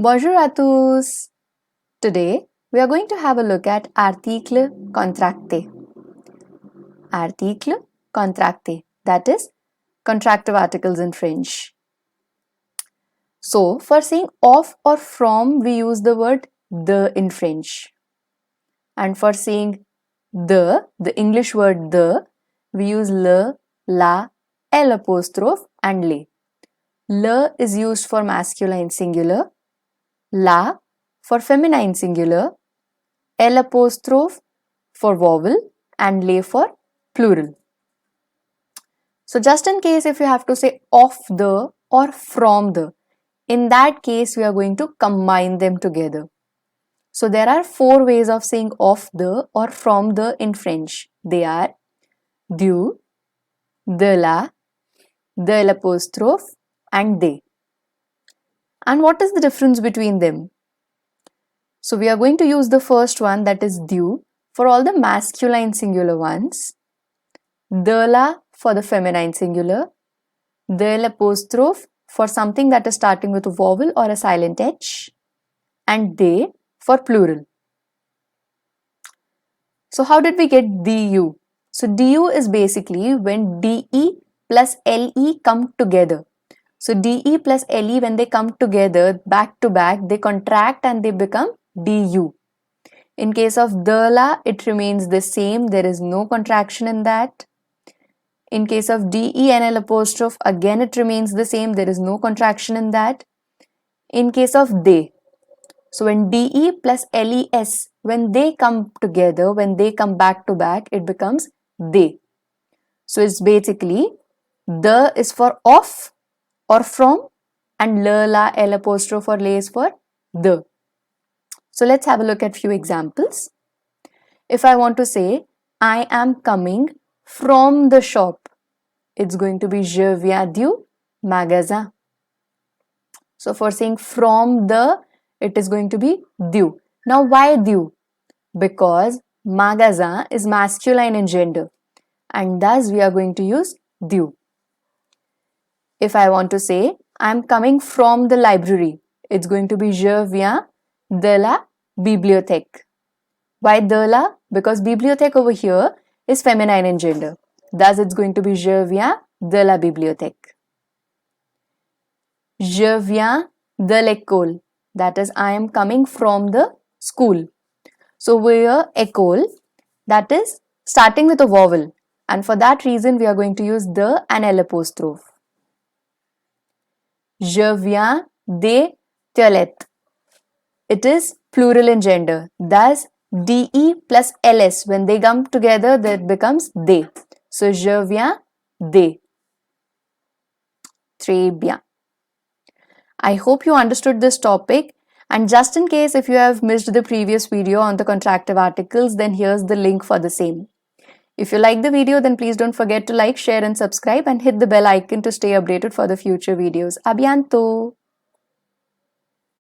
Bonjour à tous. Today we are going to have a look at article contracté. Article contracté, that is contractive articles in French. So for saying of or from, we use the word the in French. And for saying the English word the, we use le, la, l apostrophe and le. Le is used for masculine singular, la for feminine singular, l apostrophe for vowel and le for plural. So just in case if you have to say of the or from the, in that case we are going to combine them together. So there are 4 ways of saying of the or from the in French. They are du, de la, de l'apostrophe and they. And what is the difference between them? So we are going to use the first one, that is du, for all the masculine singular ones, de la for the feminine singular, de l'apostrophe for something that is starting with a vowel or a silent H, and they for plural. So how did we get du? So du is basically when de plus le come together. So de plus le, when they come together back to back, they contract and they become du. In case of de la, it remains the same. There is no contraction in that. In case of de and l apostrophe, again it remains the same. There is no contraction in that. In case of they, so when de plus les, when they come together, when they come back to back, it becomes they. So it's basically the is for of or from, and le, la, l apostrophe or le is for the. So let's have a look at few examples. If I want to say I am coming from the shop, it's going to be je viens du magasin. So for saying from the, it is going to be du. Now why du? Because magasin is masculine in gender and thus we are going to use du. If I want to say I am coming from the library, it's going to be je viens de la bibliothèque. Why de la? Because bibliothèque over here is feminine in gender. Thus it's going to be je viens de la bibliothèque. Je viens de l'école. That is, I am coming from the school. So here école, that is starting with a vowel, and for that reason we are going to use the and l apostrophe. Je viens des toilettes. It is plural in gender. Thus de plus ls, when they come together, that becomes they. So je viens des. Très bien. I hope you understood this topic, and just in case if you have missed the previous video on the contractive articles, then here's the link for the same. If you like the video, then please don't forget to like, share and subscribe and hit the bell icon to stay updated for the future videos. A bientôt!